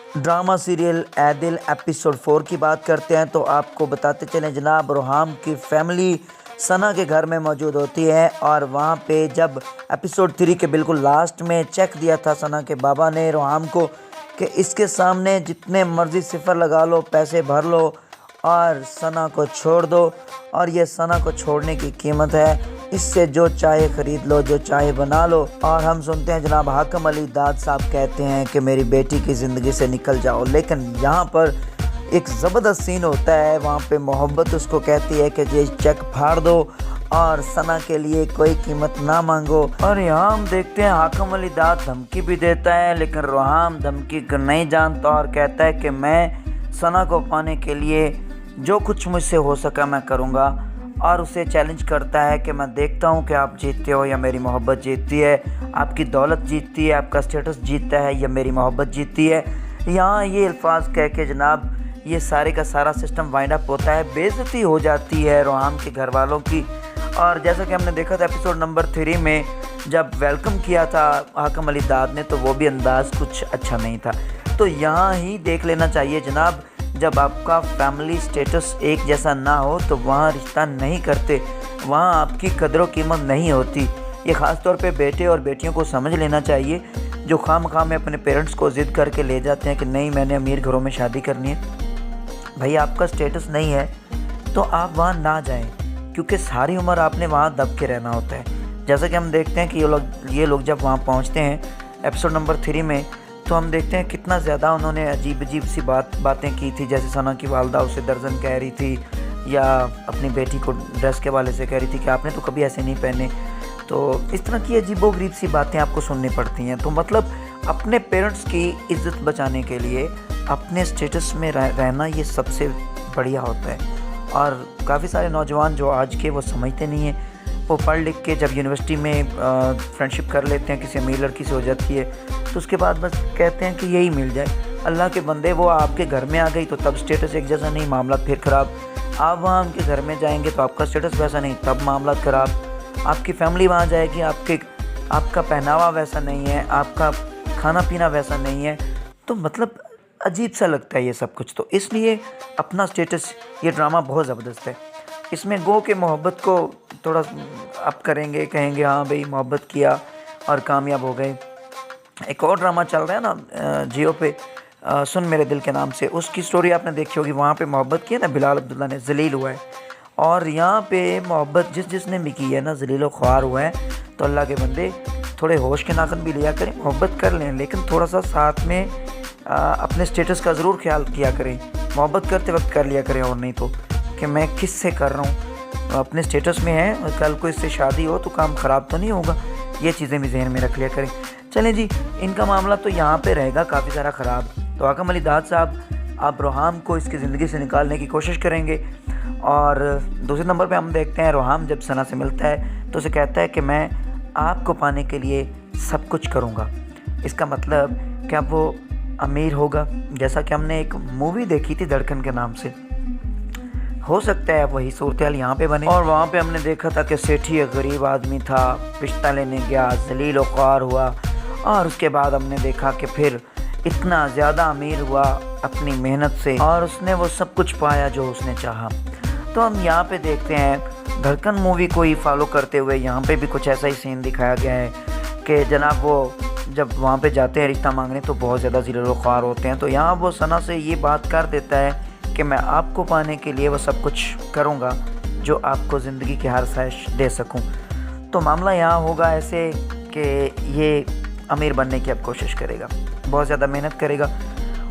Drama serial ऐदिल episode 4 की बात करते हैं तो आपको बताते चलें जनाब, रोहाम की फैमिली सना के घर में मौजूद होती है और वहाँ पे जब एपिसोड 3 के बिल्कुल लास्ट में चेक दिया था सना के बाबा ने रोहाम को कि इसके सामने जितने मर्ज़ी सिफ़र लगा लो, पैसे भर लो और सना को छोड़ दो, और ये सना को छोड़ने की कीमत है, इससे जो चाहे ख़रीद लो, जो चाहे बना लो। और हम सुनते हैं जनाब हाकिम अली दाद साहब कहते हैं कि मेरी बेटी की ज़िंदगी से निकल जाओ, लेकिन यहाँ पर एक ज़बरदस्त सीन होता है। वहाँ पे मोहब्बत उसको कहती है कि ये चेक फाड़ दो और सना के लिए कोई कीमत ना मांगो। और यहाँ हम देखते हैं हाकिम अली दाद धमकी भी देता है, लेकिन रोहाम धमकी को नहीं जानता और कहता है कि मैं सना को पाने के लिए जो कुछ मुझसे हो सका मैं करूँगा, और उसे चैलेंज करता है कि मैं देखता हूँ कि आप जीतते हो या मेरी मोहब्बत जीतती है, आपकी दौलत जीतती है, आपका स्टेटस जीतता है या मेरी मोहब्बत जीतती है। यहाँ ये अल्फाज कह के जनाब ये सारे का सारा सिस्टम वाइंड अप होता है, बेइज्जती हो जाती है रोहाम के घर वालों की। और जैसा कि हमने देखा था एपिसोड नंबर 3 में जब वेलकम किया था हाकिम अली दाद ने, तो वो भी अंदाज़ कुछ अच्छा नहीं था। तो यहाँ ही देख लेना चाहिए जनाब, जब आपका फैमिली स्टेटस एक जैसा ना हो तो वहाँ रिश्ता नहीं करते, वहाँ आपकी कदर व कीमत नहीं होती। ये ख़ास तौर पे बेटे और बेटियों को समझ लेना चाहिए, जो खाम में अपने पेरेंट्स को ज़िद करके ले जाते हैं कि नहीं मैंने अमीर घरों में शादी करनी है। भाई आपका स्टेटस नहीं है तो आप वहाँ ना जाएं, क्योंकि सारी उम्र आपने वहाँ दब के रहना होता है। जैसा कि हम देखते हैं कि ये लोग जब वहाँ पहुँचते हैं एपिसोड नंबर 3 में, तो हम देखते हैं कितना ज़्यादा उन्होंने अजीब सी बातें की थी। जैसे सना की वालदा उसे दर्जन कह रही थी, या अपनी बेटी को ड्रेस के वाले से कह रही थी कि आपने तो कभी ऐसे नहीं पहने। तो इस तरह की अजीबोगरीब सी बातें आपको सुननी पड़ती हैं। तो मतलब अपने पेरेंट्स की इज़्ज़त बचाने के लिए अपने स्टेटस में रहना ये सबसे बढ़िया होता है। और काफ़ी सारे नौजवान जो आज के वो समझते नहीं हैं, वो पढ़ लिख के जब यूनिवर्सिटी में फ्रेंडशिप कर लेते हैं, किसी अमीर लड़की से हो जाती है, तो उसके बाद बस कहते हैं कि यही मिल जाए। अल्लाह के बंदे, वो आपके घर में आ गई तो तब स्टेटस एक जैसा नहीं, मामला फिर ख़राब। आप वहाँ उनके घर में जाएंगे तो आपका स्टेटस वैसा नहीं, तब मामला ख़राब। आपकी फैमिली वहाँ जाएगी, आपका पहनावा वैसा नहीं है, आपका खाना पीना वैसा नहीं है, तो मतलब अजीब सा लगता है ये सब कुछ। तो इसलिए अपना स्टेटस, ये ड्रामा बहुत ज़बरदस्त है। इसमें गो के मोहब्बत को थोड़ा अप करेंगे, कहेंगे हाँ भाई मोहब्बत किया और कामयाब हो गए। एक और ड्रामा चल रहा है ना जियो पे, सुन मेरे दिल के नाम से, उसकी स्टोरी आपने देखी होगी। वहाँ पे मोहब्बत की है ना बिलाल अब्दुल्ला ने, जलील हुआ है। और यहाँ पे मोहब्बत जिसने भी की है ना, जलील व ख्वार हुआ है। तो अल्लाह के बंदे थोड़े होश के नाखन भी लिया करें, मोहब्बत कर लें, लेकिन थोड़ा सा साथ में अपने स्टेटस का ज़रूर ख्याल किया करें। मोहब्बत करते वक्त कर लिया करें, और नहीं तो कि मैं किस से कर रहा हूँ, अपने स्टेटस में है और कल को इससे शादी हो तो काम ख़राब तो नहीं होगा। ये चीज़ें भी जहन में रख लिया करें। चलें जी, इनका मामला तो यहाँ पे रहेगा काफ़ी सारा ख़राब। तो हाकिम अली दाद साहब आप रोहाम को इसकी ज़िंदगी से निकालने की कोशिश करेंगे। और दूसरे नंबर पे हम देखते हैं रोहाम जब सना से मिलता है तो उसे कहता है कि मैं आपको पाने के लिए सब कुछ करूँगा। इसका मतलब क्या वो अमीर होगा, जैसा कि हमने एक मूवी देखी थी धड़कन के नाम से, हो सकता है वही सूरत हाल यहाँ पे बने। और वहाँ पे हमने देखा था कि सेठी एक गरीब आदमी था, रिश्ता लेने गया, जलील ख्वार हुआ, और उसके बाद हमने देखा कि फिर इतना ज़्यादा अमीर हुआ अपनी मेहनत से, और उसने वो सब कुछ पाया जो उसने चाहा। तो हम यहाँ पे देखते हैं धड़कन मूवी को ही फॉलो करते हुए यहाँ पे भी कुछ ऐसा ही सीन दिखाया गया है कि जनाब वो जब वहाँ पे जाते हैं रिश्ता मांगने तो बहुत ज़्यादा ज़लील ख्वार होते हैं। तो यहाँ वो सना से ये बात कर देता है कि मैं आपको पाने के लिए वो सब कुछ करूँगा जो आपको ज़िंदगी की हर ख्वाहिश दे सकूँ। तो मामला यहाँ होगा ऐसे कि ये अमीर बनने की अब कोशिश करेगा, बहुत ज़्यादा मेहनत करेगा।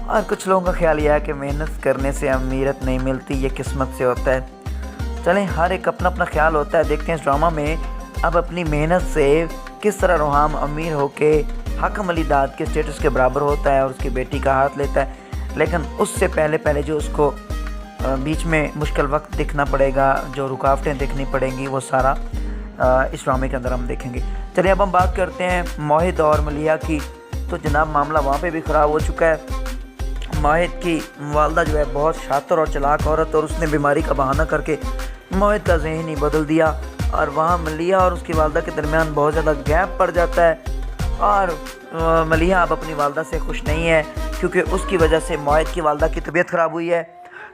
और कुछ लोगों का ख्याल यह है कि मेहनत करने से अमीरत नहीं मिलती, ये किस्मत से होता है। चलें, हर एक अपना अपना ख्याल होता है। देखते हैं इस ड्रामा में अब अपनी मेहनत से किस तरह रोहाम अमीर होके हाकिम अली दाद के स्टेटस के बराबर होता है और उसकी बेटी का हाथ लेता है। लेकिन उससे पहले जो उसको बीच में मुश्किल वक्त देखना पड़ेगा, जो रुकावटें देखनी पड़ेंगी, वो सारा इस ड्रामे के अंदर हम देखेंगे। चलिए अब हम बात करते हैं मोहित और मलिया की। तो जनाब मामला वहाँ पे भी ख़राब हो चुका है। मोहित की वालदा जो है बहुत शातिर और चालाक औरत, और उसने बीमारी का बहाना करके मोहित का ज़हन ही बदल दिया, और वहाँ मलिया और उसकी वालदा के दरमियान बहुत ज़्यादा गैप पड़ जाता है। और मलिहा अब अपनी वालदा से खुश नहीं है, क्योंकि उसकी वजह से मोहित की वालदा की तबीयत ख़राब हुई है,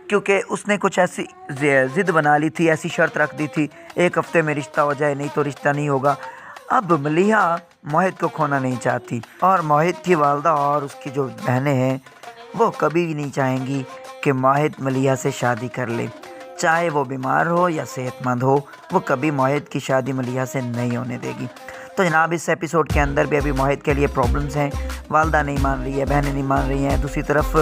क्योंकि उसने कुछ ऐसी ज़िद बना ली थी, ऐसी शर्त रख दी थी 1 हफ्ते में रिश्ता हो जाए, नहीं तो रिश्ता नहीं होगा। अब मलिहा मोहित को खोना नहीं चाहती, और मोहित की वालदा और उसकी जो बहनें हैं वो कभी भी नहीं चाहेंगी कि मोहित मलिहा से शादी कर ले, चाहे वो बीमार हो या सेहतमंद हो, वो कभी मोहित की शादी मलिहा से नहीं होने देगी। तो जनाब इस एपिसोड के अंदर भी अभी मोहित के लिए प्रॉब्लम्स हैं, वालदा नहीं मान रही है, बहनें नहीं मान रही हैं, दूसरी तरफ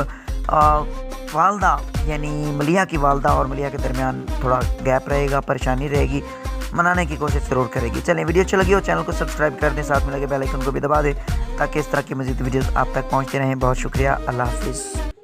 वालदा यानी मलिहा की वालदा और मलिहा के दरमियान थोड़ा गैप रहेगा, परेशानी रहेगी, मनाने की कोशिश ज़रूर करेगी। चलें, वीडियो अच्छी लगी हो चैनल को सब्सक्राइब कर दें, साथ में लगे बेल आइकन को भी दबा दें ताकि इस तरह की मज़ीद वीडियोज़ आप तक पहुँचते रहें। बहुत शुक्रिया, अल्लाह हाफिज़।